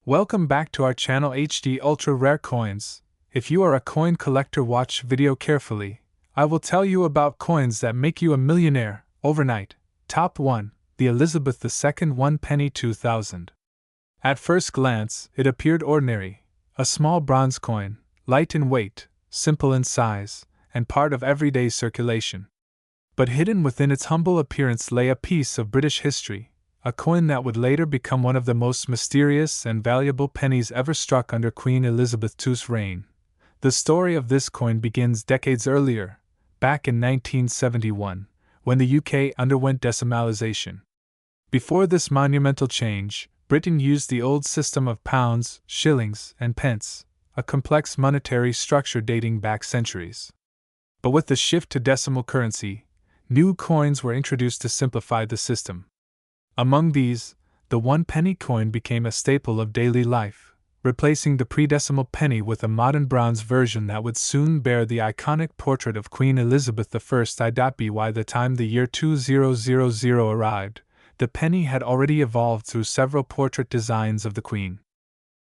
Welcome back to our channel HD Ultra Rare Coins. If you are a coin collector, watch video carefully. I will tell you about coins that make you a millionaire overnight. Top 1. The Elizabeth II 1 penny 2000. At first glance, it appeared ordinary. A small bronze coin, light in weight, simple in size, and part of everyday circulation. But hidden within its humble appearance lay a piece of British history, a coin that would later become one of the most mysterious and valuable pennies ever struck under Queen Elizabeth II's reign. The story of this coin begins decades earlier, back in 1971, when the UK underwent decimalisation. Before this monumental change, Britain used the old system of pounds, shillings, and pence, a complex monetary structure dating back centuries. But with the shift to decimal currency, new coins were introduced to simplify the system. Among these, the 1 penny coin became a staple of daily life, replacing the pre-decimal penny with a modern bronze version that would soon bear the iconic portrait of Queen Elizabeth I. By the time the year 2000 arrived, the penny had already evolved through several portrait designs of the Queen.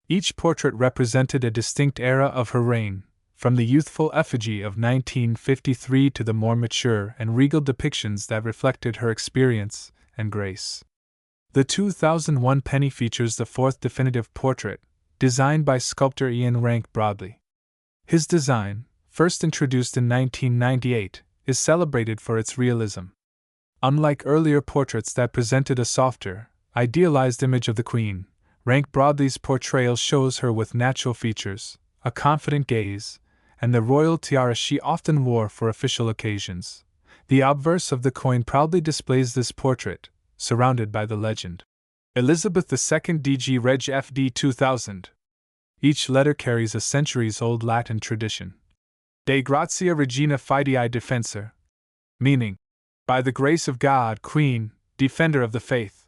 Each portrait represented a distinct era of her reign, from the youthful effigy of 1953 to the more mature and regal depictions that reflected her experience and grace. The 2001 penny features the fourth definitive portrait, designed by sculptor Ian Rank Broadley. His design, first introduced in 1998, is celebrated for its realism. Unlike earlier portraits that presented a softer, idealized image of the Queen, Rank Broadley's portrayal shows her with natural features, a confident gaze, and the royal tiara she often wore for official occasions. The obverse of the coin proudly displays this portrait, surrounded by the legend, Elizabeth II DG Reg FD 2000. Each letter carries a centuries-old Latin tradition. De gratia regina fidei defensor, meaning, by the grace of God, Queen, defender of the faith.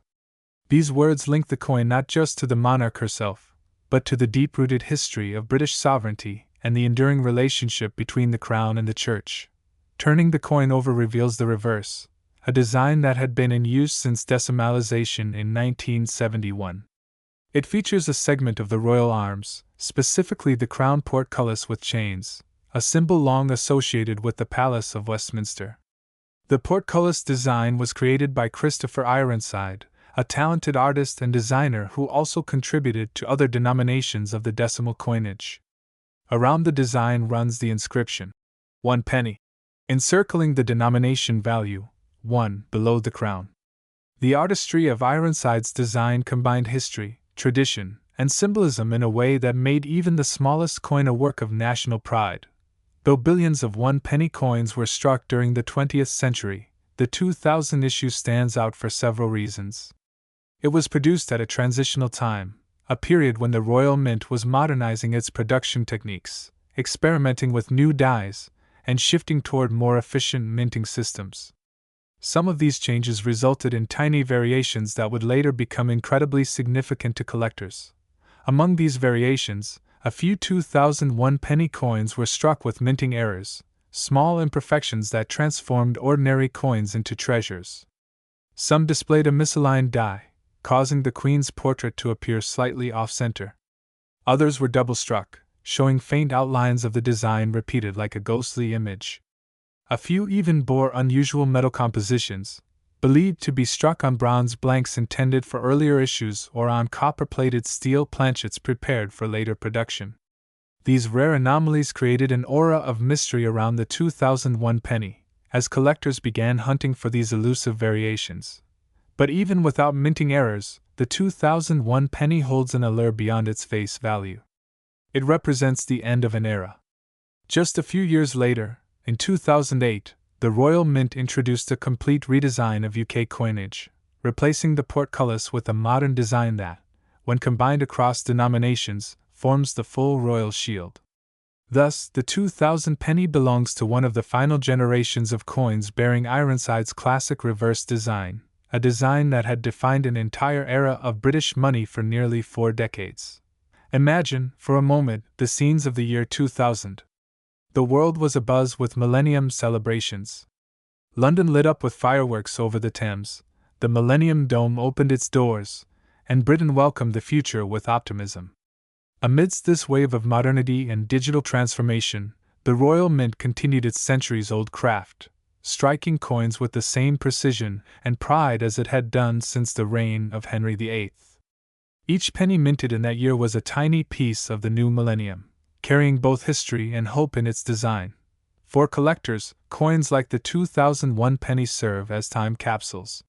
These words link the coin not just to the monarch herself, but to the deep-rooted history of British sovereignty and the enduring relationship between the Crown and the Church. Turning the coin over reveals the reverse, a design that had been in use since decimalisation in 1971. It features a segment of the royal arms, specifically the crown portcullis with chains, a symbol long associated with the Palace of Westminster. The portcullis design was created by Christopher Ironside, a talented artist and designer who also contributed to other denominations of the decimal coinage. Around the design runs the inscription, 1 penny, encircling the denomination value, 1, below the crown. The artistry of Ironside's design combined history, tradition, and symbolism in a way that made even the smallest coin a work of national pride. Though billions of 1 penny coins were struck during the 20th century, the 2000 issue stands out for several reasons. It was produced at a transitional time, a period when the Royal Mint was modernizing its production techniques, experimenting with new dies, and shifting toward more efficient minting systems. Some of these changes resulted in tiny variations that would later become incredibly significant to collectors. Among these variations, a few 2001 penny coins were struck with minting errors, small imperfections that transformed ordinary coins into treasures. Some displayed a misaligned die, causing the Queen's portrait to appear slightly off-center. Others were double-struck, showing faint outlines of the design repeated like a ghostly image. A few even bore unusual metal compositions, believed to be struck on bronze blanks intended for earlier issues or on copper-plated steel planchets prepared for later production. These rare anomalies created an aura of mystery around the 2001 penny, as collectors began hunting for these elusive variations. But even without minting errors, the 2001 penny holds an allure beyond its face value. It represents the end of an era. Just a few years later, in 2008, the Royal Mint introduced a complete redesign of UK coinage, replacing the portcullis with a modern design that, when combined across denominations, forms the full royal shield. Thus, the 2000 penny belongs to one of the final generations of coins bearing Ironside's classic reverse design, a design that had defined an entire era of British money for nearly 4 decades. Imagine, for a moment, the scenes of the year 2000. The world was abuzz with Millennium celebrations. London lit up with fireworks over the Thames, the Millennium Dome opened its doors, and Britain welcomed the future with optimism. Amidst this wave of modernity and digital transformation, the Royal Mint continued its centuries-old craft, striking coins with the same precision and pride as it had done since the reign of Henry VIII. Each penny minted in that year was a tiny piece of the new millennium, carrying both history and hope in its design. For collectors, coins like the 2001 penny serve as time capsules.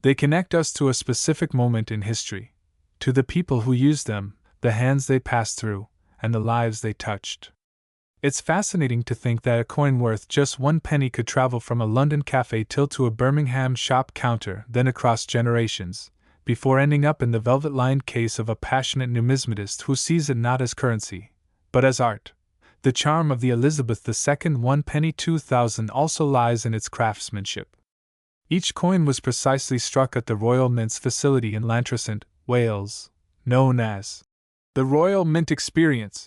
They connect us to a specific moment in history, to the people who used them, the hands they passed through, and the lives they touched. It's fascinating to think that a coin worth just 1 penny could travel from a London cafe till to a Birmingham shop counter, then across generations, before ending up in the velvet-lined case of a passionate numismatist who sees it not as currency, but as art. The charm of the Elizabeth II 1 penny 2000 also lies in its craftsmanship. Each coin was precisely struck at the Royal Mint's facility in Llantrisant, Wales, known as the Royal Mint Experience.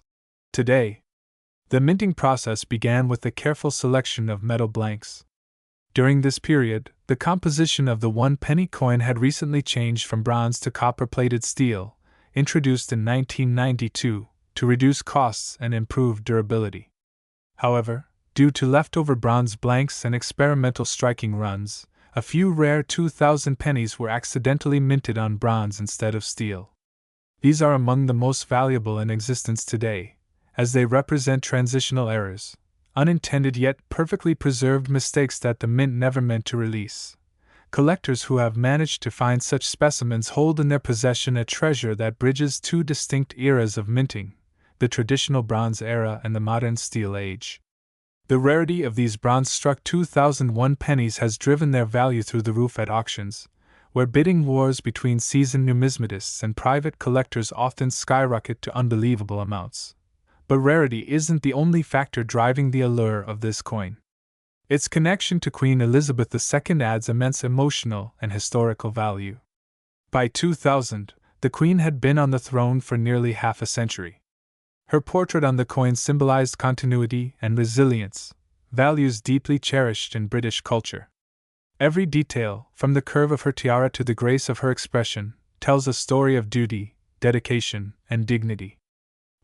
Today, the minting process began with the careful selection of metal blanks. During this period, the composition of the 1 penny coin had recently changed from bronze to copper-plated steel, introduced in 1992, to reduce costs and improve durability. However, due to leftover bronze blanks and experimental striking runs, a few rare 2000 pennies were accidentally minted on bronze instead of steel. These are among the most valuable in existence today, as they represent transitional errors, unintended yet perfectly preserved mistakes that the mint never meant to release. Collectors who have managed to find such specimens hold in their possession a treasure that bridges two distinct eras of minting, the traditional Bronze Era and the modern Steel Age. The rarity of these bronze-struck 2001 pennies has driven their value through the roof at auctions, where bidding wars between seasoned numismatists and private collectors often skyrocket to unbelievable amounts. But rarity isn't the only factor driving the allure of this coin. Its connection to Queen Elizabeth II adds immense emotional and historical value. By 2000, the Queen had been on the throne for nearly half a century. Her portrait on the coin symbolized continuity and resilience, values deeply cherished in British culture. Every detail, from the curve of her tiara to the grace of her expression, tells a story of duty, dedication, and dignity.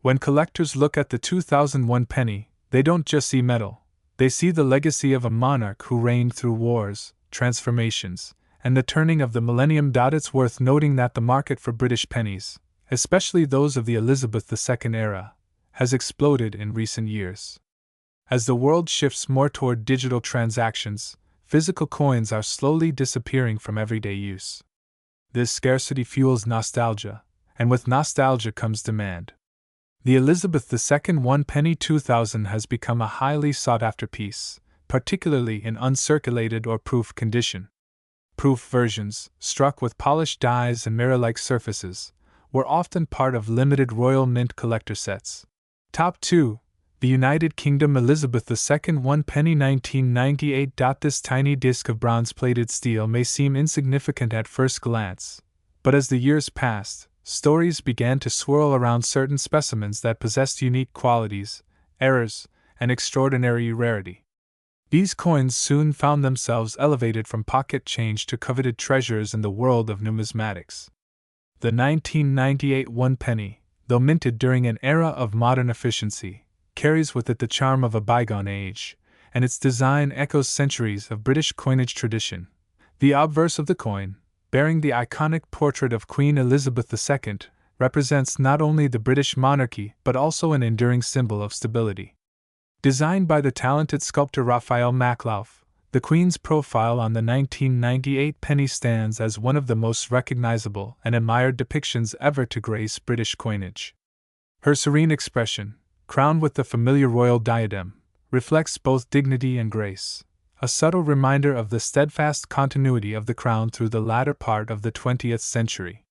When collectors look at the 2001 penny, they don't just see metal, they see the legacy of a monarch who reigned through wars, transformations, and the turning of the millennium. It's worth noting that the market for British pennies, especially those of the Elizabeth II era, has exploded in recent years. As the world shifts more toward digital transactions, physical coins are slowly disappearing from everyday use. This scarcity fuels nostalgia, and with nostalgia comes demand. The Elizabeth II 1 penny 2000 has become a highly sought-after piece, particularly in uncirculated or proof condition. Proof versions, struck with polished dies and mirror-like surfaces, were often part of limited Royal Mint collector sets. Top 2. The United Kingdom Elizabeth II 1 penny 1998. This tiny disc of bronze-plated steel may seem insignificant at first glance, but as the years passed, stories began to swirl around certain specimens that possessed unique qualities, errors, and extraordinary rarity. These coins soon found themselves elevated from pocket change to coveted treasures in the world of numismatics. The 1998 1 penny, though minted during an era of modern efficiency, carries with it the charm of a bygone age, and its design echoes centuries of British coinage tradition. The obverse of the coin, bearing the iconic portrait of Queen Elizabeth II, represents not only the British monarchy but also an enduring symbol of stability. Designed by the talented sculptor Raphael Maklauf, the Queen's profile on the 1998 penny stands as one of the most recognizable and admired depictions ever to grace British coinage. Her serene expression, crowned with the familiar royal diadem, reflects both dignity and grace, a subtle reminder of the steadfast continuity of the crown through the latter part of the 20th century.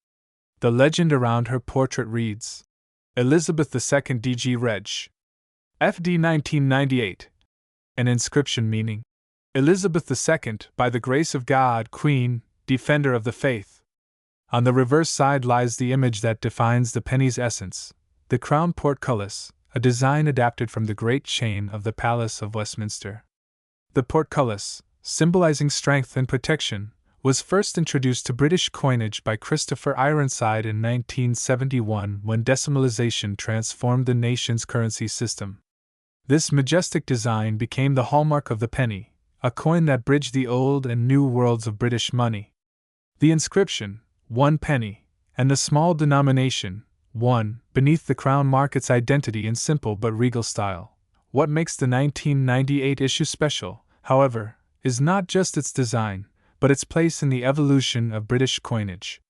The legend around her portrait reads, Elizabeth II DG Reg. FD 1998. An inscription meaning, Elizabeth II, by the grace of God, Queen, Defender of the Faith. On the reverse side lies the image that defines the penny's essence, the crown portcullis, a design adapted from the great chain of the Palace of Westminster. The portcullis, symbolizing strength and protection, was first introduced to British coinage by Christopher Ironside in 1971 when decimalization transformed the nation's currency system. This majestic design became the hallmark of the penny, a coin that bridged the old and new worlds of British money. The inscription, 1 penny, and the small denomination, 1, beneath the crown mark its identity in simple but regal style. What makes the 1998 issue special, however, is not just its design, but its place in the evolution of British coinage.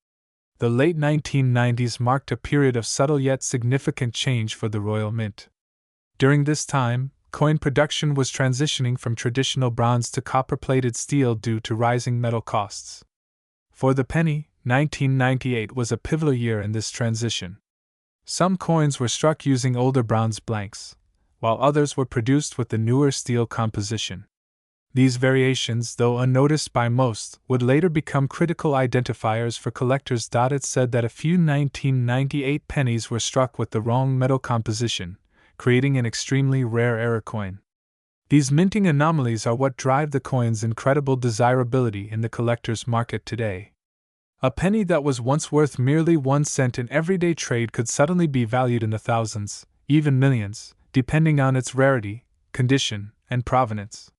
The late 1990s marked a period of subtle yet significant change for the Royal Mint. During this time, coin production was transitioning from traditional bronze to copper-plated steel due to rising metal costs. For the penny, 1998 was a pivotal year in this transition. Some coins were struck using older bronze blanks, while others were produced with the newer steel composition. These variations, though unnoticed by most, would later become critical identifiers for collectors. It said that a few 1998 pennies were struck with the wrong metal composition, creating an extremely rare error coin. These minting anomalies are what drive the coin's incredible desirability in the collector's market today. A penny that was once worth merely 1 cent in everyday trade could suddenly be valued in the thousands, even millions, depending on its rarity, condition, and provenance.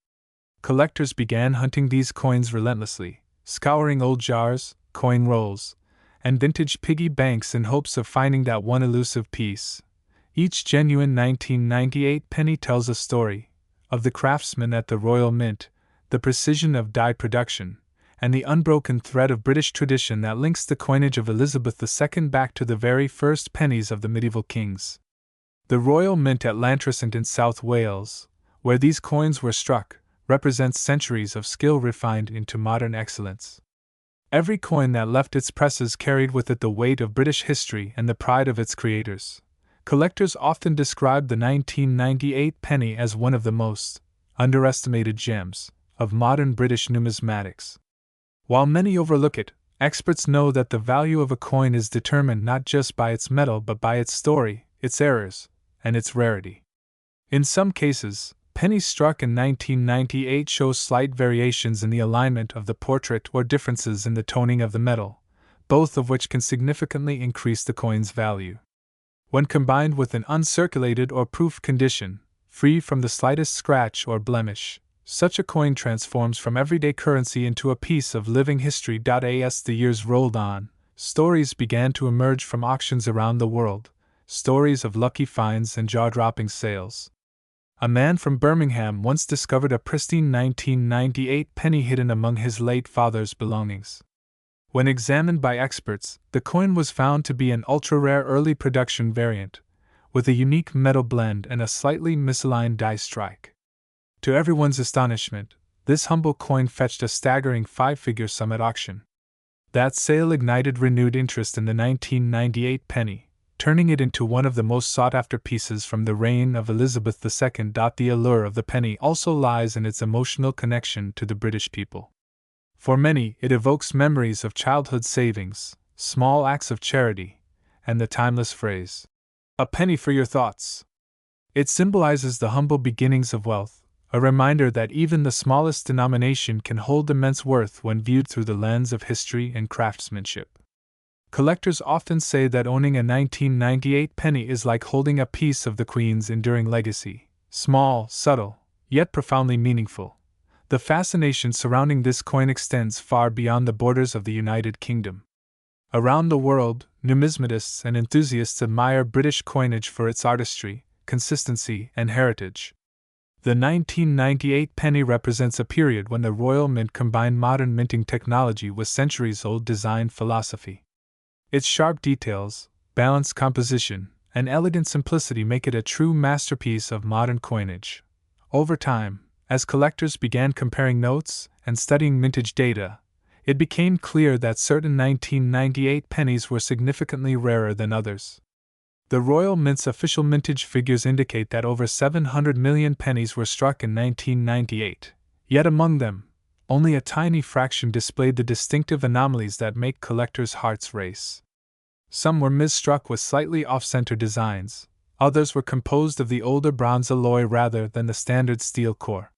Collectors began hunting these coins relentlessly, scouring old jars, coin rolls, and vintage piggy banks in hopes of finding that one elusive piece. Each genuine 1998 penny tells a story of the craftsman at the Royal Mint, the precision of die production, and the unbroken thread of British tradition that links the coinage of Elizabeth II back to the very first pennies of the medieval kings. The Royal Mint at Llantrisant in South Wales, where these coins were struck, represents centuries of skill refined into modern excellence. Every coin that left its presses carried with it the weight of British history and the pride of its creators. Collectors often describe the 1998 penny as one of the most underestimated gems of modern British numismatics. While many overlook it, experts know that the value of a coin is determined not just by its metal but by its story, its errors, and its rarity. In some cases, pennies struck in 1998 show slight variations in the alignment of the portrait or differences in the toning of the metal, both of which can significantly increase the coin's value. When combined with an uncirculated or proof condition, free from the slightest scratch or blemish, such a coin transforms from everyday currency into a piece of living history. As the years rolled on, stories began to emerge from auctions around the world, stories of lucky finds and jaw-dropping sales. A man from Birmingham once discovered a pristine 1998 penny hidden among his late father's belongings. When examined by experts, the coin was found to be an ultra-rare early production variant, with a unique metal blend and a slightly misaligned die strike. To everyone's astonishment, this humble coin fetched a staggering 5-figure sum at auction. That sale ignited renewed interest in the 1998 penny, turning it into one of the most sought-after pieces from the reign of Elizabeth II. The allure of the penny also lies in its emotional connection to the British people. For many, it evokes memories of childhood savings, small acts of charity, and the timeless phrase, "A penny for your thoughts." It symbolizes the humble beginnings of wealth, a reminder that even the smallest denomination can hold immense worth when viewed through the lens of history and craftsmanship. Collectors often say that owning a 1998 penny is like holding a piece of the Queen's enduring legacy, small, subtle, yet profoundly meaningful. The fascination surrounding this coin extends far beyond the borders of the United Kingdom. Around the world, numismatists and enthusiasts admire British coinage for its artistry, consistency, and heritage. The 1998 penny represents a period when the Royal Mint combined modern minting technology with centuries-old design philosophy. Its sharp details, balanced composition, and elegant simplicity make it a true masterpiece of modern coinage. Over time, as collectors began comparing notes and studying mintage data, it became clear that certain 1998 pennies were significantly rarer than others. The Royal Mint's official mintage figures indicate that over 700 million pennies were struck in 1998, yet among them, only a tiny fraction displayed the distinctive anomalies that make collectors' hearts race. Some were misstruck with slightly off-center designs, others were composed of the older bronze alloy rather than the standard steel core.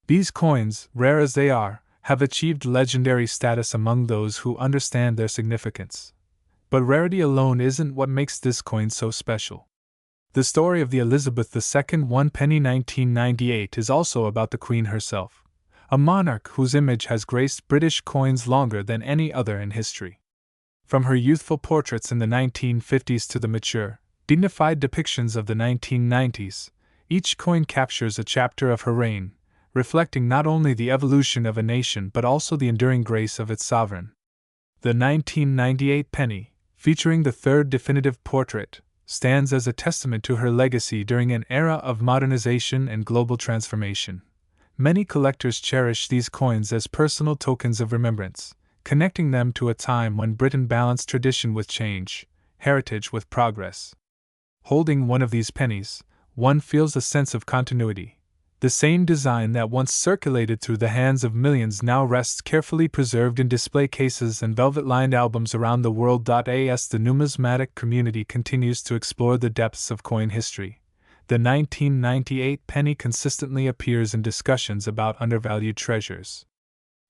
These coins, rare as they are, have achieved legendary status among those who understand their significance. But rarity alone isn't what makes this coin so special. The story of the Elizabeth II 1 penny 1998 is also about the Queen herself, a monarch whose image has graced British coins longer than any other in history. From her youthful portraits in the 1950s to the mature, dignified depictions of the 1990s, each coin captures a chapter of her reign, reflecting not only the evolution of a nation but also the enduring grace of its sovereign. The 1998 penny, featuring the third definitive portrait, stands as a testament to her legacy during an era of modernization and global transformation. Many collectors cherish these coins as personal tokens of remembrance, connecting them to a time when Britain balanced tradition with change, heritage with progress. Holding one of these pennies, one feels a sense of continuity. The same design that once circulated through the hands of millions now rests carefully preserved in display cases and velvet-lined albums around the world. As the numismatic community continues to explore the depths of coin history, the 1998 penny consistently appears in discussions about undervalued treasures.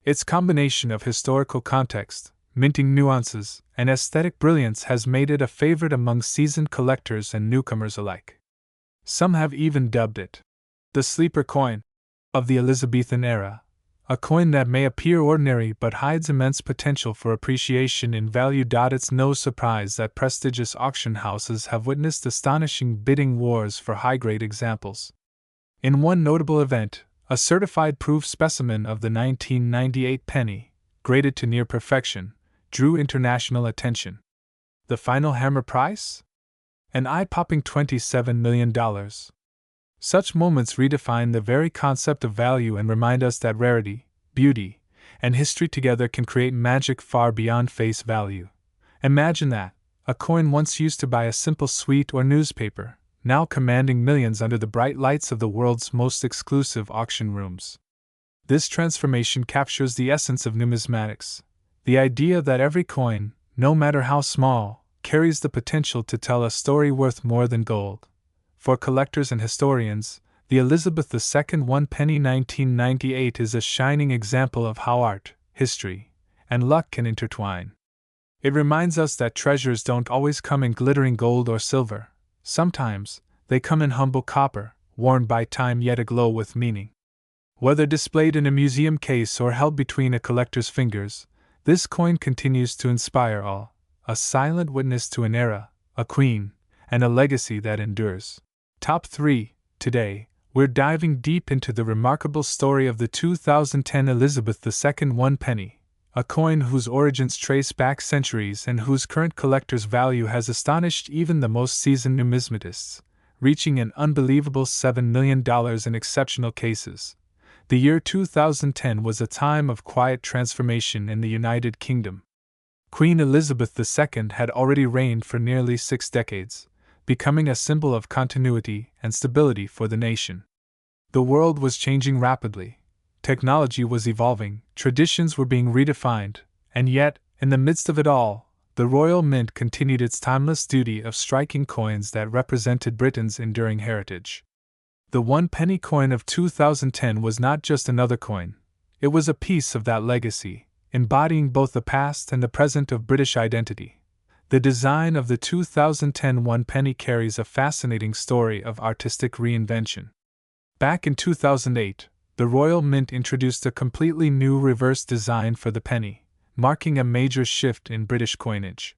Its combination of historical context, minting nuances, and aesthetic brilliance has made it a favorite among seasoned collectors and newcomers alike. Some have even dubbed it the sleeper coin of the Elizabethan era, a coin that may appear ordinary but hides immense potential for appreciation in value. It's no surprise that prestigious auction houses have witnessed astonishing bidding wars for high-grade examples. In one notable event, a certified proof specimen of the 1998 penny, graded to near perfection, drew international attention. The final hammer price? An eye-popping $27 million. Such moments redefine the very concept of value and remind us that rarity, beauty, and history together can create magic far beyond face value. Imagine that, a coin once used to buy a simple sweet or newspaper, now commanding millions under the bright lights of the world's most exclusive auction rooms. This transformation captures the essence of numismatics, the idea that every coin, no matter how small, carries the potential to tell a story worth more than gold. For collectors and historians, the Elizabeth II 1 penny 1998 is a shining example of how art, history, and luck can intertwine. It reminds us that treasures don't always come in glittering gold or silver. Sometimes, they come in humble copper, worn by time yet aglow with meaning. Whether displayed in a museum case or held between a collector's fingers, this coin continues to inspire awe, a silent witness to an era, a queen, and a legacy that endures. Top 3. Today, we're diving deep into the remarkable story of the 2010 Elizabeth II 1 penny, a coin whose origins trace back centuries and whose current collector's value has astonished even the most seasoned numismatists, reaching an unbelievable $7 million in exceptional cases. The year 2010 was a time of quiet transformation in the United Kingdom. Queen Elizabeth II had already reigned for nearly 6 decades, becoming a symbol of continuity and stability for the nation. The world was changing rapidly. Technology was evolving, traditions were being redefined, and yet, in the midst of it all, the Royal Mint continued its timeless duty of striking coins that represented Britain's enduring heritage. The 1 penny coin of 2010 was not just another coin, it was a piece of that legacy, embodying both the past and the present of British identity. The design of the 2010 1 penny carries a fascinating story of artistic reinvention. Back in 2008, the Royal Mint introduced a completely new reverse design for the penny, marking a major shift in British coinage.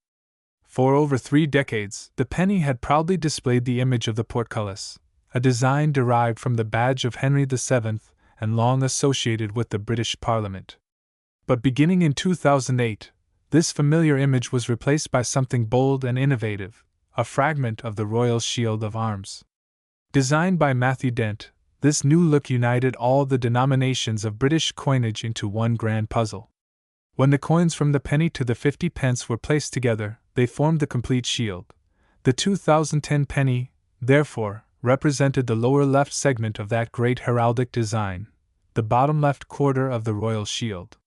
For over 3 decades, the penny had proudly displayed the image of the portcullis, a design derived from the badge of Henry VII and long associated with the British Parliament. But beginning in 2008, this familiar image was replaced by something bold and innovative, a fragment of the Royal Shield of Arms. Designed by Matthew Dent, this new look united all the denominations of British coinage into one grand puzzle. When the coins from the penny to the 50 pence were placed together, they formed the complete shield. The 2010 penny, therefore, represented the lower left segment of that great heraldic design, the bottom left quarter of the Royal Shield.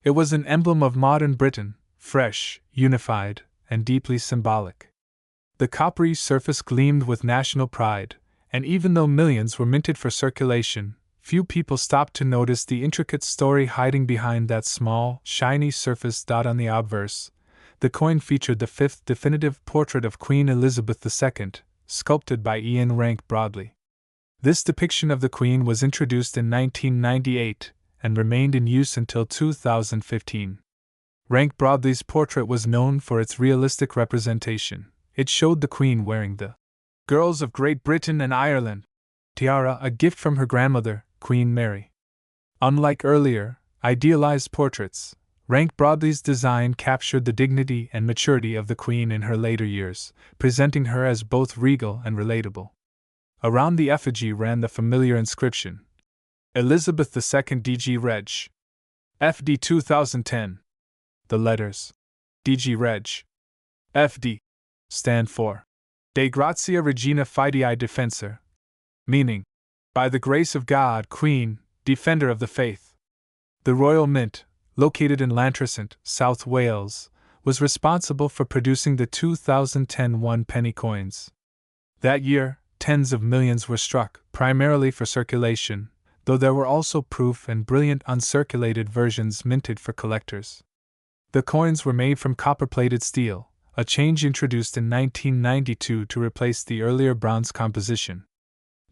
It was an emblem of modern Britain, fresh, unified, and deeply symbolic. The coppery surface gleamed with national pride, and even though millions were minted for circulation, few people stopped to notice the intricate story hiding behind that small, shiny surface dot on the obverse. The coin featured the fifth definitive portrait of Queen Elizabeth II, sculpted by Ian Rank Broadley. This depiction of the Queen was introduced in 1998 and remained in use until 2015. Rank Broadley's portrait was known for its realistic representation. It showed the Queen wearing the Girls of Great Britain and Ireland tiara, a gift from her grandmother, Queen Mary. Unlike earlier, idealized portraits, Rank Broadley's design captured the dignity and maturity of the Queen in her later years, presenting her as both regal and relatable. Around the effigy ran the familiar inscription, Elizabeth II DG Reg. FD 2010. The letters DG Reg. FD stand for De Grazia Regina Fidei Defensor, meaning, by the grace of God, Queen, Defender of the Faith. The Royal Mint, located in Llantrisant, South Wales, was responsible for producing the 2010 one-penny coins. That year, tens of millions were struck, primarily for circulation, though there were also proof and brilliant uncirculated versions minted for collectors. The coins were made from copper-plated steel, a change introduced in 1992 to replace the earlier bronze composition.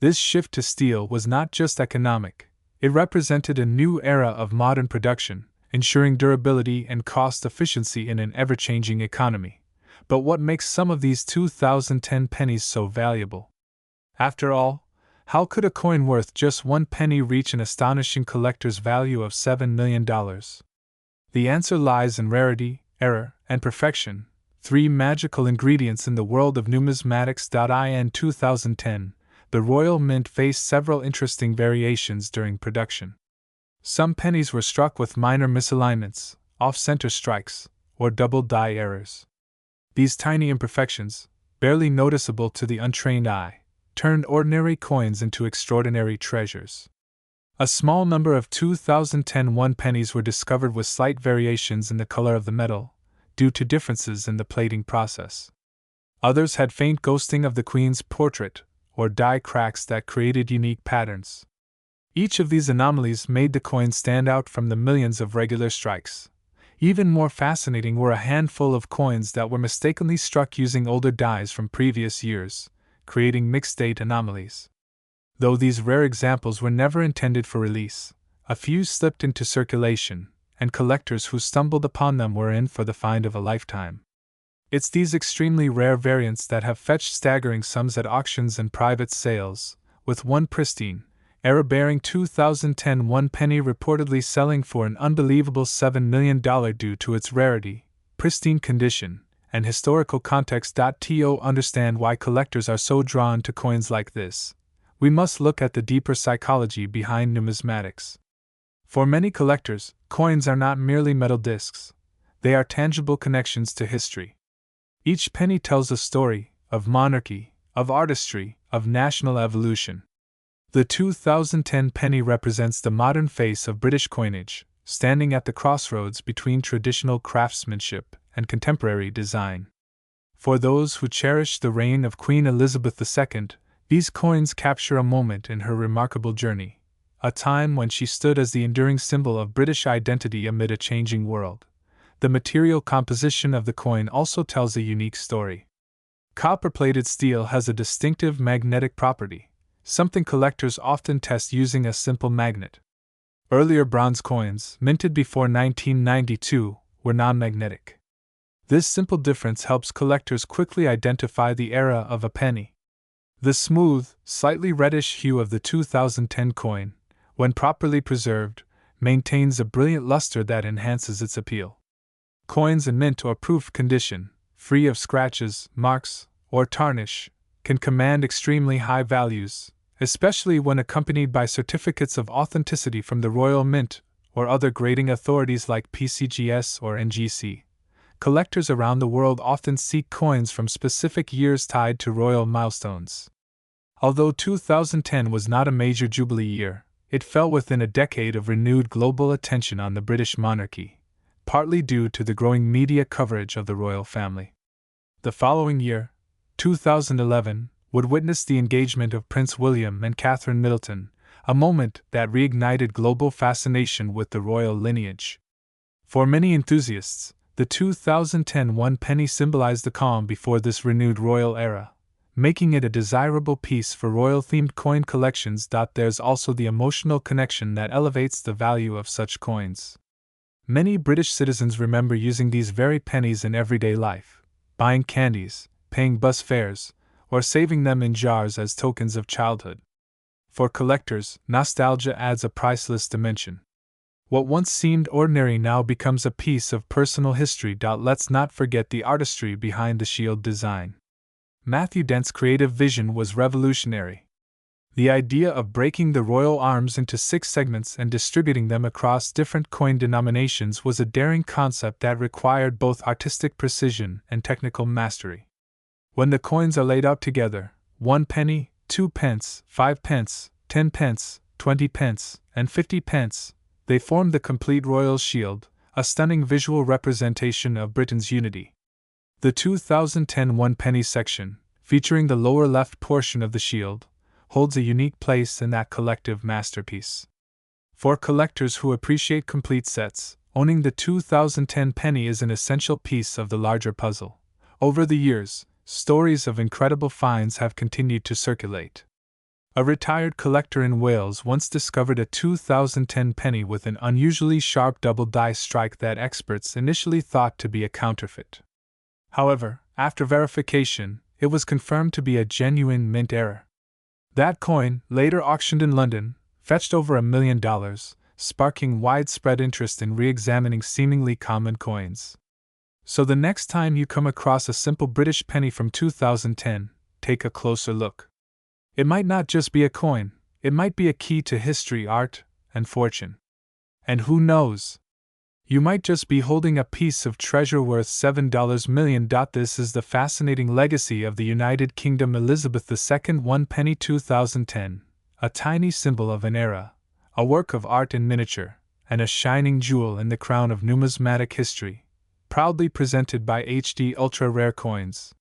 This shift to steel was not just economic, it represented a new era of modern production, ensuring durability and cost efficiency in an ever-changing economy. But what makes some of these 2010 pennies so valuable? After all, how could a coin worth just 1 penny reach an astonishing collector's value of $7 million? The answer lies in rarity, error, and perfection, three magical ingredients in the world of numismatics. In 2010, the Royal Mint faced several interesting variations during production. Some pennies were struck with minor misalignments, off-center strikes, or double die errors. These tiny imperfections, barely noticeable to the untrained eye, turned ordinary coins into extraordinary treasures. A small number of 2010 one pennies were discovered with slight variations in the color of the metal, due to differences in the plating process. Others had faint ghosting of the Queen's portrait, or die cracks that created unique patterns. Each of these anomalies made the coin stand out from the millions of regular strikes. Even more fascinating were a handful of coins that were mistakenly struck using older dies from previous years, creating mixed-date anomalies. Though these rare examples were never intended for release, a few slipped into circulation, and collectors who stumbled upon them were in for the find of a lifetime. It's these extremely rare variants that have fetched staggering sums at auctions and private sales, with one pristine, error-bearing 2010 one penny reportedly selling for an unbelievable $7 million due to its rarity, pristine condition, and historical context. To understand why collectors are so drawn to coins like this, we must look at the deeper psychology behind numismatics. For many collectors, coins are not merely metal discs, they are tangible connections to history. Each penny tells a story of monarchy, of artistry, of national evolution. The 2010 penny represents the modern face of British coinage, standing at the crossroads between traditional craftsmanship and contemporary design. For those who cherish the reign of Queen Elizabeth II, these coins capture a moment in her remarkable journey, a time when she stood as the enduring symbol of British identity amid a changing world. The material composition of the coin also tells a unique story. Copper-plated steel has a distinctive magnetic property, something collectors often test using a simple magnet. Earlier bronze coins, minted before 1992, were non-magnetic. This simple difference helps collectors quickly identify the era of a penny. The smooth, slightly reddish hue of the 2010 coin, when properly preserved, maintains a brilliant luster that enhances its appeal. Coins in mint or proof condition, free of scratches, marks, or tarnish, can command extremely high values, especially when accompanied by certificates of authenticity from the Royal Mint or other grading authorities like PCGS or NGC. Collectors around the world often seek coins from specific years tied to royal milestones. Although 2010 was not a major jubilee year, it fell within a decade of renewed global attention on the British monarchy, partly due to the growing media coverage of the royal family. The following year, 2011, would witness the engagement of Prince William and Catherine Middleton, a moment that reignited global fascination with the royal lineage. For many enthusiasts, the 2010 one penny symbolized the calm before this renewed royal era, making it a desirable piece for royal-themed coin collections. There's also the emotional connection that elevates the value of such coins. Many British citizens remember using these very pennies in everyday life, buying candies, paying bus fares, or saving them in jars as tokens of childhood. For collectors, nostalgia adds a priceless dimension. What once seemed ordinary now becomes a piece of personal history. Let's not forget the artistry behind the shield design. Matthew Dent's creative vision was revolutionary. The idea of breaking the royal arms into 6 segments and distributing them across different coin denominations was a daring concept that required both artistic precision and technical mastery. When the coins are laid out together, 1 penny, 2 pence, 5 pence, 10 pence, 20 pence, and 50 pence, they form the complete royal shield, a stunning visual representation of Britain's unity. The 2010 one penny section, featuring the lower left portion of the shield, holds a unique place in that collective masterpiece. For collectors who appreciate complete sets, owning the 2010 penny is an essential piece of the larger puzzle. Over the years, stories of incredible finds have continued to circulate. A retired collector in Wales once discovered a 2010 penny with an unusually sharp double die strike that experts initially thought to be a counterfeit. However, after verification, it was confirmed to be a genuine mint error. That coin, later auctioned in London, fetched over $1 million, sparking widespread interest in re-examining seemingly common coins. So the next time you come across a simple British penny from 2010, take a closer look. It might not just be a coin, it might be a key to history, art, and fortune. And who knows? You might just be holding a piece of treasure worth $7 million. This is the fascinating legacy of the United Kingdom. Elizabeth II one penny 2010, a tiny symbol of an era, a work of art in miniature, and a shining jewel in the crown of numismatic history, proudly presented by HD Ultra Rare Coins.